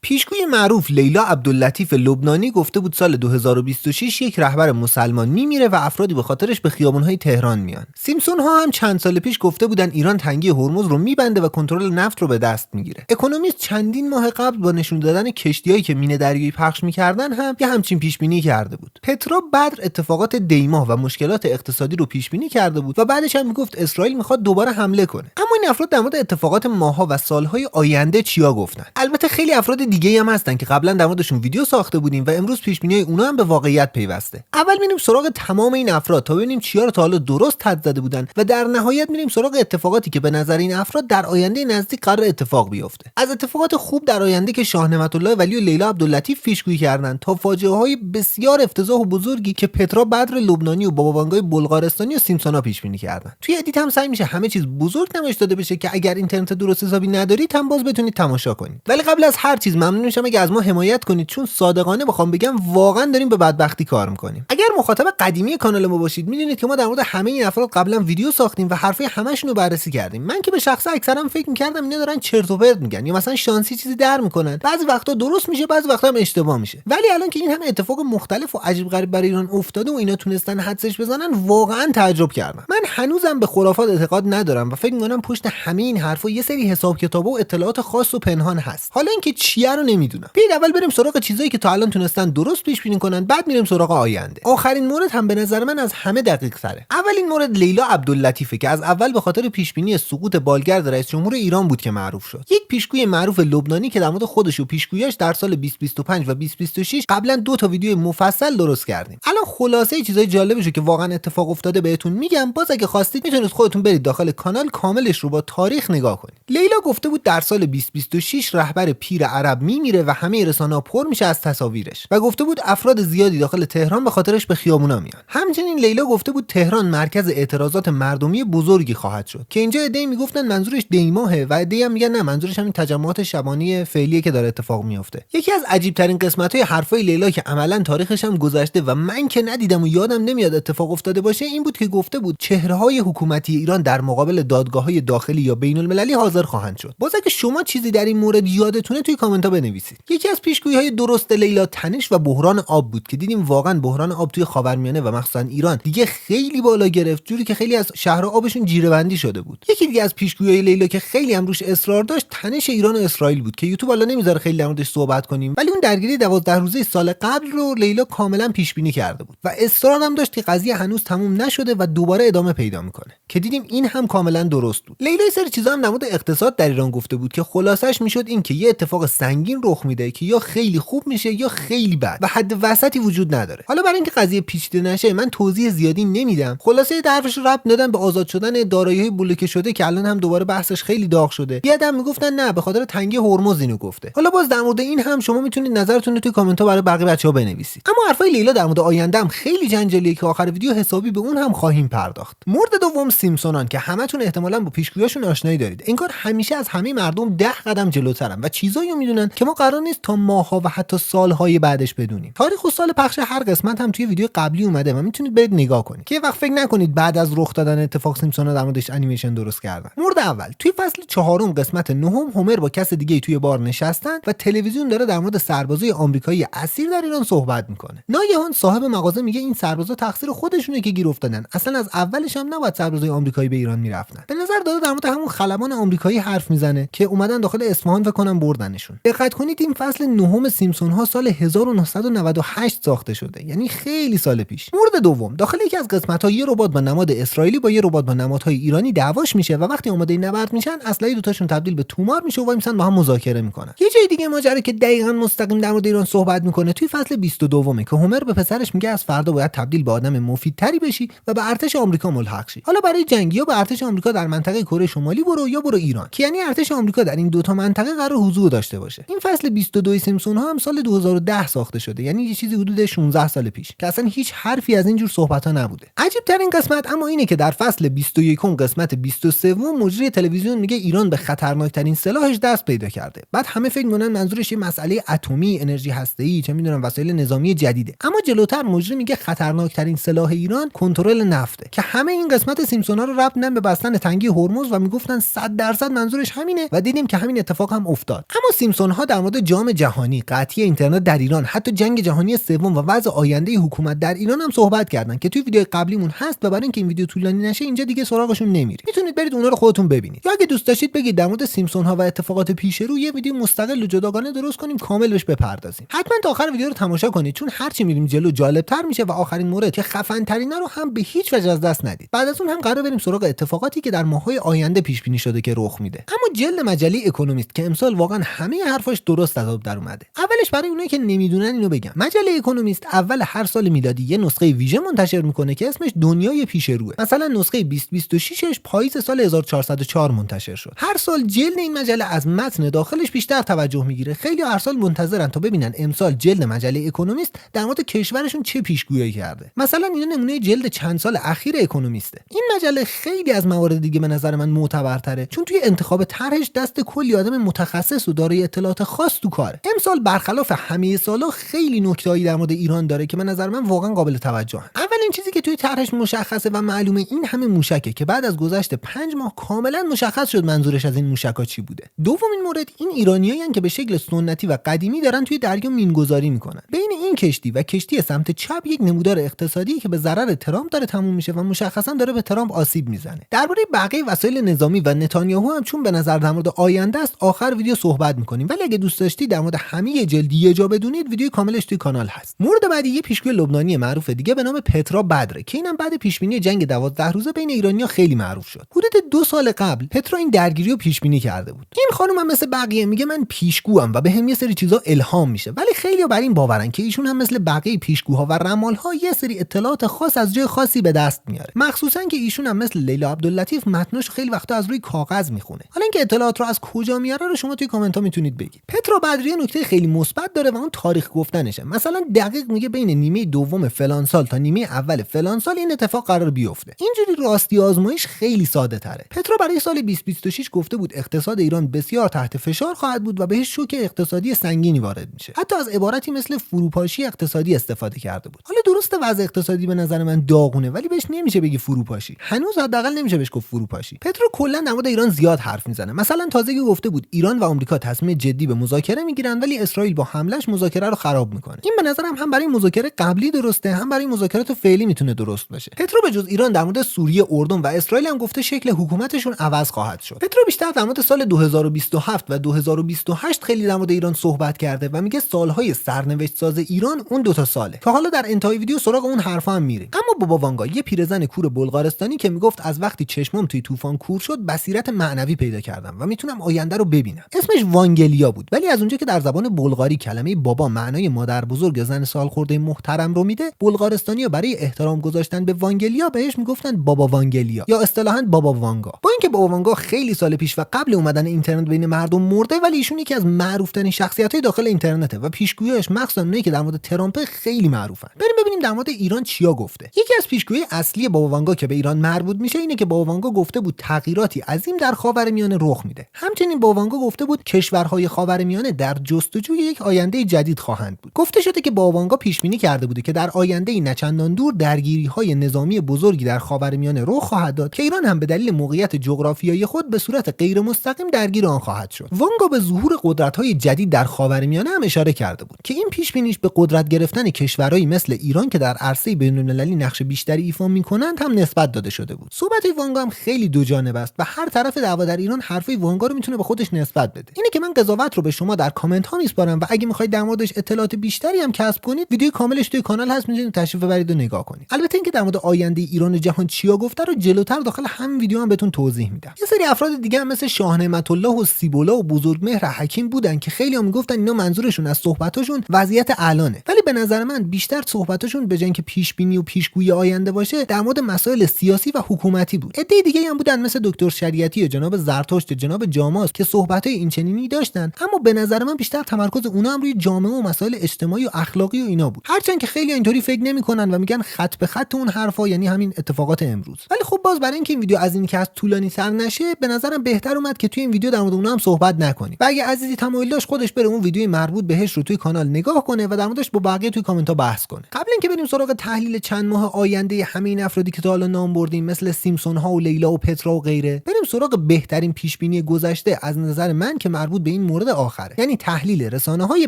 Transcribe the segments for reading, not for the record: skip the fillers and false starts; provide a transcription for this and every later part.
پیشگوی معروف لیلا عبداللطیف لبنانی گفته بود سال 2026 یک رهبر مسلمان میمیره و افرادی به خاطرش به خیابان‌های تهران میان. سیمپسون ها هم چند سال پیش گفته بودن ایران تنگی هرمز رو میبنده و کنترل نفت رو به دست میگیره. اکونومیست چندین ماه قبل با نشون دادن کشتیایی که مینه دریایی پخش میکردن هم یه همچین پیش بینی کرده بود. پترا بدر اتفاقات دیماه و مشکلات اقتصادی رو پیش بینی کرده بود و بعدش هم میگفت اسرائیل میخواد دوباره حمله کنه. اما این افراد در مورد اتفاقات ماها و سالهای آینده چیا گفتن؟ البته خیلی افراد دیگه هم هستن که قبلا در موردشون ویدیو ساخته بودیم و امروز پیش بینی‌های اونا هم به واقعیت پیوسته. اول میریم سراغ تمام این افراد تا ببینیم چیا رو تا حالا درست حد زده بودن و در نهایت میریم سراغ اتفاقاتی که به نظر این افراد در آینده نزدیک قرار اتفاق بیفته. از اتفاقات خوب در آینده که شاه نعمت الله ولی و لیلا عبداللطیف پیشگویی کردن تا فاجعه‌های بسیار افتضاح و بزرگی که پترا بدر لبنانی و بابا وانگای بلغارستانی و سیمپسون‌ها پیش بینی کردن. توی ادیت هم سعی میشه همه چیز بزرگ نمایش داده بشه که اگر اینترنت درست حسابی ندارید هم باز بتونید تماشا کنید. ولی قبل از هر چیز ممنون میشم اگه از ما حمایت کنید، چون صادقانه بخوام بگم واقعا داریم به بدبختی کار میکنیم. اگر مخاطب قدیمی کانال ما باشید میدونید که ما در مورد همه این افراد قبلا ویدیو ساختیم و حرفای همشون رو بررسی کردیم. من که به شخصه اکثرا فکر میکردم اینا دارن چرت و پرت میگن یا مثلا شانسی چیزی در میکنن. بعضی وقتا درست میشه، بعضی وقتا هم اشتباه میشه. ولی الان که این همه اتفاق مختلف و عجیب غریب برای ایران افتاده و اینا تونستن حدسش بزنن، واقعا تعجب کردم. من هنوزم به خرافات اعتقاد ندارم و فکر میکنم پشت همه این حرفا یه سری حساب کتابا و اطلاعات خاص و پنهان هست. حالا اینکه چیه رو نمیدونم. بیاید اول بریم سراغ چیزایی که تا الان تونستن درست پیش بینی کنن، بعد میریم سراغ آینده. آخرین مورد هم به نظر من از همه دقیق تره. اولین مورد لیلا عبداللطیفه که از اول به خاطر پیش بینی سقوط بالگرد رئیس جمهور ایران بود که معروف شد. یک پیشگوی معروف لبنانی که در مورد خودش و پیشگویاش در سال 2025 و 2026 قبلا 2 تا ویدیو مفصل درست کردیم. الان خلاصه چیزای جالبشو که واقعا اتفاق افتاده بهتون میگم. باز اگه خواستید میتونید خودتون برید داخل کانال کاملش رو با تاریخ نگاه کنید. لیلا گفته بود در سال 2026 رهبر پیر عرب میمیره و همه رسانه‌ها پر میشه از تصاویرش و گفته بود افراد زیادی داخل تهران به خاطرش به خیابونا میان. همچنین لیلا گفته بود تهران مرکز اعتراضات مردمی بزرگی خواهد شد که اینجا عده‌ای میگفتن منظورش دیماهه و عده‌ای هم میگن نه منظورش همین تجمعات شبانه فعلیه که داره اتفاق میفته. یکی از عجیب ترین قسمت‌های حرفای لیلا که عملاً تاریخش هم گذشته و من که ندیدم و یادم نمیاد اتفاق افتاده باشه این بود که گفته بود چهره‌های حکومتی ایران در مقابل دادگاه‌های داخلی یا بین‌المللی حاضر خواهند شد. باز اگه شما چیزی در این مورد یادتونه توی کامنت‌ها بنویسید. یکی از پیشگویی‌های درست لیلا تنش و بحران آب بود که دیدیم واقعا بحران آب توی خاورمیانه و مخصوصا ایران دیگه خیلی بالا گرفت، جوری که خیلی از شهرها آبشون جیره‌بندی شده بود. یکی دیگه از پیشگویی‌های لیلا که خیلی هم روش اصرار داشت تنش ایران و اسرائیل بود که یوتیوب الان نمیذاره خیلی در موردش صحبت کنیم، ولی اون درگیری 12 روزه سال قبل رو لیلا کاملا پیش بینی کرده بود و اصرار هم داشت که قضیه هنوز تموم نشده و دوباره ادامه پیدا میکنه که دیدیم این هم کاملا درست بود. لیلا یه سری چیزا هم در مورد اقتصاد در ایران گفته بود که خلاصش میشد این که یه اتفاق سنگین رخ میده که یا خیلی خوب میشه یا خیلی بد و حد وسطی وجود نداره. حالا برای اینکه قضیه پیچیده نشه من توضیح زیادی نمیدم. خلاصه حرفش ربط دادن به آزاد شدن دارایی‌های بلوکه شده که الان هم دوباره بحثش خیلی داغ شده. یادم میگفتن نه به خاطر تنگی هرمز اینو گفته. حالا باز در مورد این هم شما میتونید نظرتون رو توی کامنت‌ها برای بقیه بچه‌ها بنویسید. اما حرفای لیلا در مورد آینده هم خیلی جنجالیه که آخر ویدیو حسابی به اون هم خواهیم پرداخت. مورد دوم سیمپسونان که همتون احتمالاً با پیشگویی‌هاشون آشنایی دارید. انگار همیشه از همه مردم 10 قدم جلوترن و چیزایی میدونن که ما قرار نیست تا ماه‌ها و حتی سال‌های بعدش بدونیم. تاریخ و سال پخش هر قسمت هم توی ویدیو قبلی اومده و میتونید برید نگاه کنید که وقت فکر نکنید بعد از رخ دادن اتفاق سیمپسون‌ها در موردش انیمیشن درست کردن. مورد اول توی فصل 4 قسمت 9 هومر با کس دیگه توی بار نشستن و تلویزیون داره در مورد سربازای آمریکایی اسیر در ایران صحبت میکنه. ناگهان صاحب مغازه میگه این سربازا تقصیر خودشونه که گیر افتادن. اصلا از اولش هم نباید سربازای آمریکایی به ایران میرفتن. به نظر داره در مورد همون خلبان آمریکایی حرف میزنه که اومدن داخل اصفهان فکر کنم بردنشون. دقت کنید این فصل 9 سیمپسون ها سال 1998 ساخته شده، یعنی خیلی سال پیش. مورد دوم داخل یکی از قسمت ها یه ربات با نماد اسرائیلی با یه ربات با نمادهای ایرانی دعواش میشه و وقتی آماده نبرد میشن اسلحه دوتاشون تبدیل به تومار میشه و وای میسن با هم مذاکره میکنن. یه جای دیگه ماجرا که دقیقاً مستقیم در مورد ایران صحبت میکنه توی فصل 22 که هومر به پسرش میگه از فردا باید تبدیل به آدم مفیدتری بشی و به ارتش آمریکا ملحق شی. حالا برای جنگیا به ارتش آمریکا در منطقه کره شمالی برو یا برو ایران، که یعنی ارتش آمریکا در این دو تا منطقه قرار حضور داشته باشه. این فصل 22 سیمپسون ها هم سال 2010 ساخته شده، یعنی یه چیزی حدود 16 سال پیش که اصلا هیچ حرفی از این جور صحبت ها نبوده. عجیب ترین قسمت اما اینه که در فصل 21 قسمت 23 مجری تلویزیون میگه ایران به خطرناکترین سلاحش دست پیدا کرده. بعد همه فکر میکنن منظورش یه مسئله اتمی، انرژی هسته‌ای، چه میدونم وسایل نظامی جدیده. اما جلوتر مجری میگه خطرناکترین سلاح ایران کنترل نفته، که همه این قسمت سیمپسون ها رو ربط میدن به بستن تنگی هرمز و میگفتن 100% منظورش همینه و دیدیم که همین اتفاق هم افتاد. اما سیمپسون ها در مورد جام جهانی، قطعی اینترنت در ایران، حتی جنگ جهانی سوم و وضع آینده حکومت در ایران هم صحبت کردن که توی ویدیو قبلیمون هست و برای اینکه این ویدیو طولانی نشه اینجا دیگه سراغشون نمیریم. میتونید برید اونها رو خودتون ببینید. یا اگه دوست داشتید بگید در مورد سیمپسون ها و اتفاقات پیش رو یه ویدیو مستقل و جداگانه درست کنیم کامل بهش بپردازیم. حتما تا آخر ویدیو رو تماشا کنید چون هرچی میریم جلو جالب‌تر میشه و آخرین مورد که خفن ترین رو هم به هیچ وجه از دست ندید. بعد از اون هم قرار بریم سراغ اتفاقاتی که در ماه‌های آینده پیش بینی شده که رخ میده. اما جلد مجله اکونومیست که امسال واقعا همه حرفاش درست از آب در اومده. اولش برای اونایی که نمیدونن اینو بگم. مجله اکونومیست اول هر سال میلادی یه نسخه ویژه منتشر میکنه که اسمش دنیای پیش روه. مثلا نسخه 2026ش پاییز سال 1404 منتشر شد. هر سال جلد این مجله از متن داخلش بیشتر توجه میگیره. خیلی هر سال منتظرن تا ببینن امسال جلد مجله اکونومیست در مورد کشورشون چه پیشگویی کرده. مثلا اینا نمونه جلد چند سال اخیر اکونومیسته. این مجله خیلی از موارد دیگه به نظر من معتبرتره چون توی انتخاب طرحش دست کلی آدم متخصص و دارای اطلاعات خاص تو کاره. امسال برخلاف همه سالا خیلی نکته‌ای در مورد ایران داره که به نظر من واقعا قابل توجهه. اولین چیزی که توی طرحش مشخصه و معلومه این همه موشکه که بعد از گذشت 5 ماه کاملا مشخص شد منظورش از این موشک‌ها چی بوده. دومین مورد این ایرانیایین که به شکل سنتی و قدیمی دارن توی دریا مینگذاری میکنن. بین این کشتی و کشتی سمت چپ یک نمودار اقتصادی که به ضرر ترامپ داره تموم میشه و مشخصا داره به ترامپ آسیب میزنه. درباره بقیه وسایل نظامی و نتانیاهو هم چون به نظر در مورد آینده است آخر ویدیو صحبت میکنیم، ولی اگه دوست داشتید در مورد همه جلدی یه جا بدونید ویدیو کاملش توی کانال هست. مورد بعدی یه پیشگوی لبنانی معروف دیگه به نام پترا بدره که اینم بعد پیشبینی جنگ 12 روزه بین ایرانی‌ها خیلی معروف شد. حدود 2 سال قبل پترا این درگیری رو پیشبینی کرده بود. این خانم هم مثل بقیه میگه من پیشگوام و بهم یه سری چیزا الهام میشه، ولی خیلی‌ها بر این باورن که ایشون هم مثل بقیه پیشگوها و رمال‌ها یه سری اطلاعات خاص از جای خاصی به دست میاره. مخصوصا که ایشون هم مثل لیلا عبداللطیف متنش خیلی وقتا از روی کاغذ میخونه. حالا اینکه اطلاعات رو از کجا میاره رو شما توی کامنت ها میتونید بگید. پترا بدری نکته خیلی مثبت داره و اون تاریخ گفتنشه. مثلا دقیق میگه بین نیمه دوم فلان سال تا نیمه اول فلان سال این اتفاق قرار بیفته. اینجوری راستی آزمایش خیلی ساده تره. پترا برای سال 2026 گفته بود اقتصاد ایران بسیار تحت فشار خواهد بود و بهش شوک اقتصادی سنگینی وارد میشه. حتی از عبارتی مثل فروپاشی اقتصادی استفاده کرده بود. حالا درسته وضع اقتصادی به نظر من داغونه، ولی بهش نمیشه بگی فروپاشی. هنوز حداقل نمیشه بهش گفت فروپاشی. پترو کلا در مورد ایران زیاد حرف میزنه. مثلا تازگی گفته بود ایران و آمریکا تصمیم جدی به مذاکره میگیرن ولی اسرائیل با حملهش مذاکره رو خراب میکنه. این به نظرم هم برای مذاکره قبلی درسته، هم برای مذاکرات فعلی میتونه درست باشه. پترو به جز ایران در مورد سوریه، اردن و اسرائیل هم گفته شکل حکومتشون عوض خواهد شد. پترو بیشتر در مورد سال 2027 و 2028 خیلی در مورد ایران صحبت کرده و میگه سالهای سرنوشت ساز ایران اون 2 تا ساله که حالا در انتهای ویدیو سراغ اون حرفا هم میره. اما بابا وانگا یه پیرزن کور بلغارستانی که میگفت از وقتی چشمم توی طوفان کور شد بصیرت معنوی پیدا کردم و میتونم آینده رو ببینم. اسمش وانگلیا بود، ولی از اونجا که در زبان بلغاری کلمه بابا معنای مادر بزرگ زن سالخورده محترم رو میده، بلغارستانی‌ها برای احترام گذاشتن به وانگلیا بهش میگفتن بابا وانگلیا یا اصطلاحاً بابا وانگا. با اینکه بابا وانگا خیلی سال پیش و قبل اومدن اینترنت بین مردم مرده، ولی ایشون یکی از معروف‌ترین شخصیت‌های داخل اینترنته و پیشگویی‌اش مخصوصاً اونایی که در مورد ترامپ خیلی معروفن. بریم ببینیم در مورد ایران چیا گفته. یکی از پیشگویی اصلی بابا وانگا که به ایران مربوط میشه اینه که بابا وانگا گفته بود تغییراتی عظیم در خاورمیانه رخ میده. همچنین بابا وانگا گفته بود کشورهای خاورمیانه در جستجوی یک آینده جدید خواهند بود. گفته شده که بابا وانگا پیش بینی کرده بوده که در آینده نچندان دور درگیری‌های نظامی بزرگی در خاورمیانه رخ خواهد داد که ایران هم به دلیل موقعیت جغرافیایی خود به صورت غیر مستقیم درگیر آن خواهد شد. وانگا به ظهور قدرت‌های جدید در خاورمیانه هم اشاره کرده بود که این پیش بینیش به قدرت گرفتن کشورهایی مثل ایران که در عرصه بین‌المللی نقش بیشتری ایفا می‌کنند هم نسبت داده شده بود. صحبت وانگا هم خیلی دو جانبه است و هر طرف دعوا در ایران حرفای وانگا رو میتونه به خودش نسبت بده. اینه که من قضاوت رو به شما در کامنت ها میسپارم و اگه میخواید در موردش اطلاعات بیشتری هم کسب کنید ویدیو کاملش توی کانال هست، میتونید تشریف ببرید و نگاه کنید. البته اینکه در مورد آینده ایران و جهان چیا گفته رو جلوتر داخل همین ویدیو هم بهتون توضیح میدم. یه سری افراد دیگه هم مثل شاه نعمت الله و سیب‌الله و بزرگمهر حکیم بودن که خیلی‌ها میگفتن اینا منظورشون از صحبتاشون وضعیت الانه، ولی به نظر من بیشتر صحبتاشون به جای اینکه پیش بینی و پیشگویی آینده باشه در مورد مسائل سیاسی و حکومتی بود. عده دیگه هم بودن مثل دکتر شریعتی و جناب زرتشت و جناب جاماس که صحبت‌های این چنینی داشتن، اما به نظر من بیشتر تمرکز اونا هم روی جامعه و مسائل اجتماعی و اخلاقی و اینا بود. هرچند که خیلی اینطوری فکر نمی‌کنن و میگن خط به خط اون حرفا یعنی همین اتفاقات امروز. ولی خب باز برای اینکه این ویدیو از این که از طولانی‌تر نشه به نظرم بهتر اومد که توی این ویدیو در مورد اونها هم صحبت نکنیم. و اگه عزیزی تمایل داشت خودش بره اون ویدیوی مربوط بهش رو توی کانال نگاه کنه و در مورد داشت با بقیه توی کامنت ها بحث کنه. قبل اینکه بریم سراغ تحلیل چند ماه آینده همه این افرادی که تا حالا نام بردیم مثل سیمسون ها و لیلا و پترا و غیره، بریم سراغ بهترین پیش بینی گذشته از نظر من که مربوط به این مورد آخره، یعنی تحلیل رسانه‌های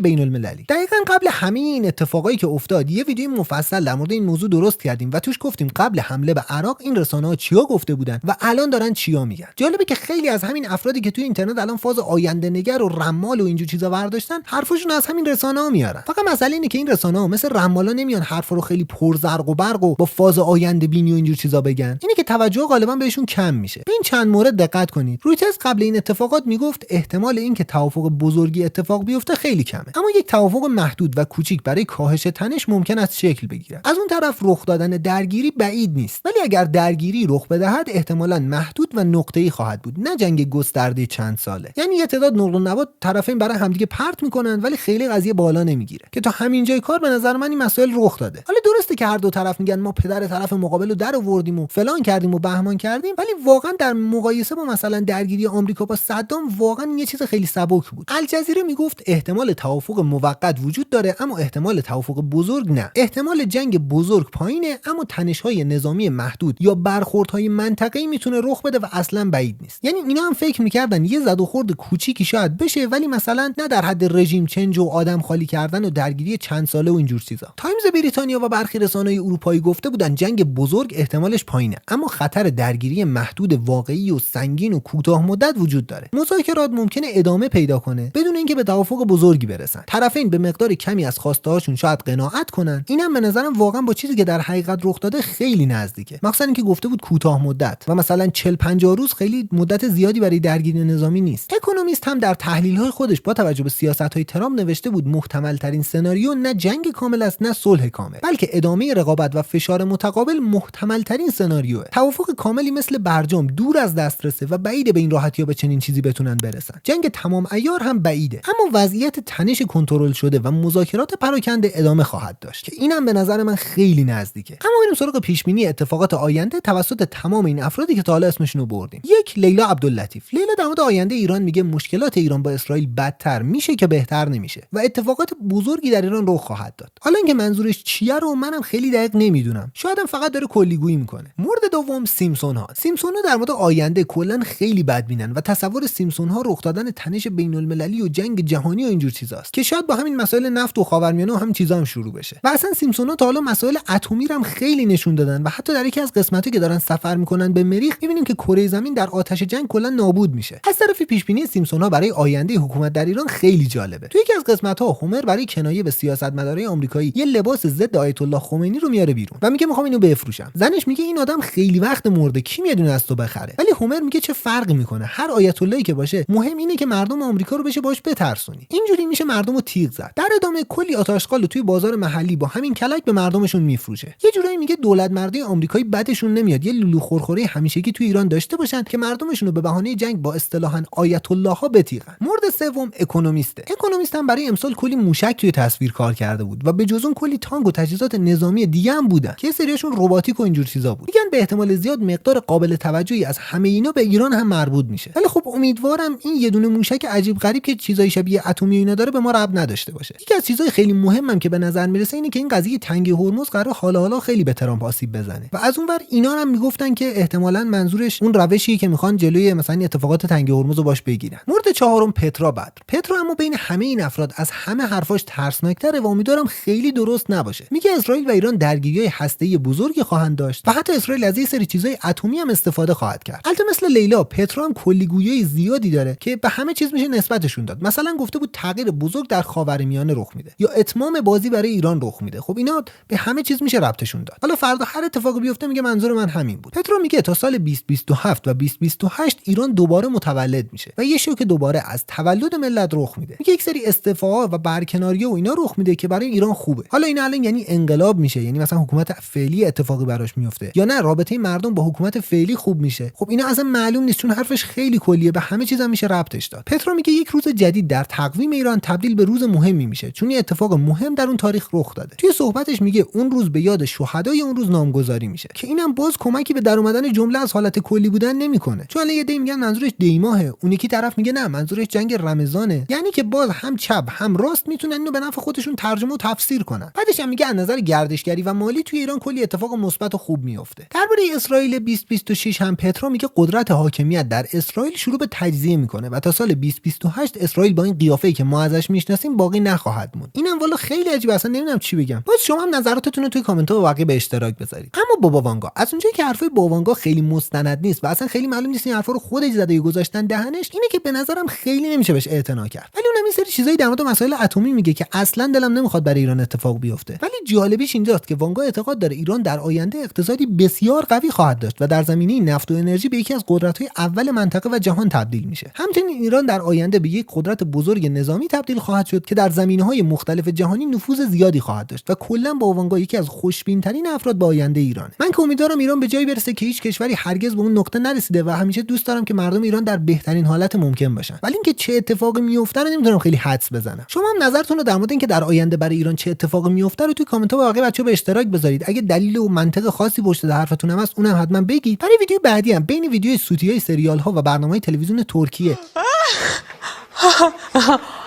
بین‌المللی. دقیقاً قبل همه این اتفاقایی که افتاد یه ویدیو مفصل در مورد این موضوع درست کردیم و توش گفتیم قبل حمله به عراق این رسانه‌ها چیا گفته بودن و الان دارن چیا میگن. جالبه که خیلی از همین افرادی که توی اینترنت الان فاز آینده نگر و رمال و اینجور چیزا برداشتن حرفشون از همین رسانه‌ها میارن. فقط مسئله اینه که این رسانه‌ها مثل رمالا نمیان حرفا رو خیلی پرزرق و برق و با فاز آینده بینی و اینجور چیزا بگن. اینه که توجه غالبا بهشون کم میشه. به این چند مورد دقت کنید. رویترز قبل این اتفاقات میگفت احتمال اینکه توافق بزرگی اتفاق بیفته خیلی کمه، اما یک توافق محدود و کوچیک برای کاهش تنش ممکن است شکل بگیره. از اون طرف رخ دادن درگیری بعید نیست، ولی اگر درگیری رخ بدهد احتمالاً محدود و نقطه‌ای خواهد بود، نه جنگ گسترده چند ساله. یعنی یه تعداد نقل و نبات طرفین برای همدیگه پرت میکنن ولی خیلی قضیه بالا نمیگیره که تا همین جای کار به نظر من این مسائل رخ داده. حالا درسته که هر دو طرف میگن ما پدر طرف مقابل رو در آوردیم و فلان کردیم و بهمان کردیم، ولی واقعا در مقایسه با مثلا درگیری آمریکا با صدام واقعا یه چیز خیلی سبک بود. الجزیره میگفت احتمال توافق موقت وجود داره اما احتمال توافق بزرگ نه. احتمال جنگ بزرگ پایینه اما تنش‌های نظامی محدود یا برخوردهای منطقه‌ای میتونه رخ بده و اصلا بعید نیست. یعنی اینا هم فکر میکردن یه زد و خورد کوچیکی شاید بشه ولی مثلا نه در حد رژیم چنج و آدم خالی کردن و درگیری چند ساله و اینجور چیزا. تایمز بریتانیا و برخی رسانه‌های اروپایی گفته بودن جنگ بزرگ احتمالش پایینه اما خطر درگیری محدود واقعی و سنگین و کوتاه مدت وجود داره. مذاکرات ممکنه ادامه پیدا کنه بدون اینکه به توافق بزرگی برسن. طرفین به مقدار کمی از خواسته‌هاشون شاید قناعت کنن. اینم به نظرم واقعا با چیزی که در حقیقت رخ داده خیلی نزدیکه. مخصوصا اینکه گفته بود کوتاه مدت و مثلا 40-50 روز خیلی مدت زیادی برای درگیری نظامی نیست. اکونومیست هم در تحلیل‌های خودش با توجه به سیاست‌های ترامپ نوشته بود محتمل ترین سناریو نه جنگ کامل است نه صلح کامل، بلکه ادامه رقابت و فشار متقابل محتمل ترین سناریوه. توافق کاملی مثل برجام دور از دسترسه و بعیده به این راحتی ها به چنین چیزی بتونن برسن. جنگ تمام عیار هم بعیده، اما وضعیت تنش کنترل شده و مذاکرات پراکنده ادامه خواهد داشت که اینم به نظر من خیلی نزدیکه. اما بریم سراغ پیش بینی اتفاقات آینده توسط تمام این افرادی که تا حالا اسمشون رو بردیم. یک، لیلا عبداللطیف. لیلا در مورد آینده ایران میگه مشکلات ایران با اسرائیل بدتر میشه که بهتر نمیشه و اتفاقات بزرگی در ایران رخ خواهد داد. حالا اینکه منظورش چیه رو منم خیلی دقیق نمیدونم، شاید هم فقط داره کلیگویی میکنه. مورد دوم، سیمسون ها. سیمسون ها در مورد آینده کلا خیلی بدبینن و تصور سیمسون ها رخ دادن تنش بین‌المللی و جنگ جهانی و اینجور چیزاست که شاید با همین مسائل نفت و خاورمیانه و همین چیزا هم شروع بشه. و اصلا سیمسون ها تا حالا مسائل اتمی هم خیلی نشون دادن و حتی در یکی از قسمت‌ها که دارن سفر میکنن به مریخ میبینیم که کره زمین در آتش جنگ کلا نابود میشه. از طرفی پیش بینی سیمسون ها برای آینده حکومت در ایران خیلی جالبه. تو یکی از قسمت‌ها هومر برای کنایه به سیاستمدارای آمریکایی یه لباس ضد آیت الله خمینی رو میاره بیرون و میگه میخوام اینو بفروشم. زنش میگه این آدم خیلی وقت مرده، کی میدونه از تو بخره؟ ولی هومر میگه چه فرقی میکنه، هر آیت اللهی که باشه مهم اینه که مردم آمریکا رو بشه باش بترسونی. اینجوری میشه مردم رو تیغ زد. در ادامه کلی آتش‌قال توی بازار محلی با همین کلک به مردمشون میفروشه. یه جورایی میگه دولت مردی آمریکایی بعدشون نمیاد یه لولو خورخوری همیشگی توی ایران داشته باشن که مردمشون رو به بهانه جنگ با اصطلاحاً آیت الله ها بتیغن. مورد سوم، اکونومیسته. اکونومیست هم برای امسال کلی موشک توی تصویر کار کرده بود و به جز اون کلی تانک و تجهیزات نظامی دیگه هم بودن که سریاشون رباتیک و اینجور چیزا بود. میگن به احتمال زیاد مقدار قابل توجهی از همه اینا به ایران هم مربوط میشه. ولی خب امیدوارم این یه دونه موشک عجیب غریب که چیزای شبیه اتمی اینا داره به ما ربط نداشته باشه. یکی از چیزای خیلی مهمم که به نظر میرسه اینه که این قضیه تنگ هرمز قرار حالا خیلی به ترامپ آسیب بزنه و از اونور اینا هم میگفتن که احتمالاً منظورش اون روشیه که میخوان جلوی مثلا اتفاقات تنگ هرمز رو باش بگیرن. مورد چهارم، پترا بدر. پترا اما بین همه این افراد از همه حرفاش ترسناک‌تره و امیدوارم خیلی درست نباشه. میگه اسرائیل و ایران درگیری‌های هسته‌ای بزرگی خواهند داشت و حتی اسرائیل از این سری چیزای اتمی هم استفاده خواهد کرد. البته مثل لیلا، پترا هم کلیگویی زیادی داره که به همه چیز میشه نسبتشون داد. مثلا گفته بود تغییر بزرگ در خاورمیانه رخ میده یا اتمام بازی برای ایران رخ میده. خب اینا به همه چیز میشه ربطشون داد. حالا فردا هر اتفاقی بیفته میگه منظور من همین بود. پترا میگه تا سال 2027 و 2028 ایران دوباره متولد میشه و یه شوک دوباره از تولد ملت رخ میده. میگه یک سری استعفاها و برکناری و اینا رخ میده که برای ایران خوبه. حالا این الان یعنی انقلاب میشه، یعنی مثلا حکومت فعلی اتفاقی براش میفته یا نه رابطه مردم با حکومت فعلی خوب میشه. خب اینا اصلا معلوم نیست چون حرفش خیلی کلیه، به همه چیز هم میشه ربطش داد. پترا میگه یک روز جدید در تقویم ایران تبدیل به روز مهمی میشه چون یه اتفاق مهم در اون تاریخ رخ داده. توی صحبتش میگه اون روز به یاد شهدای اون روز نامگذاری میشه که اینم باز کمکی به در اومدن جمله از حالت کلی بودن نمیکنه. چون الان یه دی میگن منظورش دیماهه، اون یکی طرف میگه نه منظورش جنگ رمضانه. یعنی که باز هم چپ هم راست میتونن اینو به نفع خودشون ترجمه و تفسیر کنن. بعدش هم میگه از نظر گردشگری و مالی توی ایران کلی اتفاق مثبت و خوب میفته. درباره اسرائیل 2026 هم پترا میگه قدرت حاکمیت در اسرائیل شروع به تجزیه میکنه و تا سال 2028 اسرائیل با این قیافه‌ای که ما ازش میشناسیم باقی نخواهد موند. اینم والا خیلی عجیبه، اصلا نمیدونم چی بگم. باز شما هم نظراتتون رو توی کامنت ها واقعا به اشتراک بذارید. اما بابا وانگا از اونجایی که حرفای بابا وانگا خیلی مستند نیست و اصلا خیلی معلوم نیست این حرفا رو خودش زده یا گذاشتن دهنش، اینه که به نظرم خیلی نمیشه بهش اعتنا کرد. ولی اونم این سری چیزایی در مورد مسائل اتمی میگه که اصلا دلم نمیخواد برای ایران اتفاق بیفته. ولی جالبیش اینجاست که وانگا اعتقاد داره ایران در آینده اقتصادی بسیار قوی خواهد داشت و در زمینه نفت و انرژی به یکی از قدرت‌های اول منطقه و جهان تبدیل میشه. همچنین ایران در آینده به یک قدرت بزرگ نظامی تبدیل خواهد شد که در زمینه‌های مختلف جهانی نفوذ زیادی خواهد داشت و کلا با وانگا یکی از خوشبین‌ترین افراد با آینده ایرانه. من که امیدوارم ایران به جایی برسه که هیچ کشوری هرگز به اون نقطه نرسیده و همیشه دوست دارم که مردم ایران در بهترین حالت ممکن باشن. ولی اینکه چه اتفاقی میفته رو نمیتونم خیلی حدس بزنم. شما هم نظرتون رو در مورد اینکه در آینده برای ایران چه اتفاقی میفته رو توی کامنت‌ها واقعا بچه‌ها به اشتراک بذارید. اگه دلیل و منطق خاصی پشت حرفتون هم هست اونم حتما بگید. برای ویدیو بعدی هم بین ویدیوی سوتی‌های سریال‌ها و برنامه‌های تلویزیون ترکیه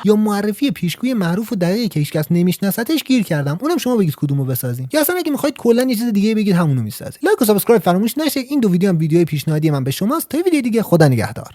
یا معرفی پیشگوی معروف و دقیقی که هیچکس نمیشناستش گیر کردم. اونم شما بگید کدومو بسازیم. یا اصلا اگه می‌خواید کلا یه چیز دیگه بگید همونو میسازیم. لایک و سابسکرایب فراموش نشه. این دو ویدیو هم ویدیوهای پیشنهادی من به شماست. تا ویدیو دیگه، خدا نگهدار.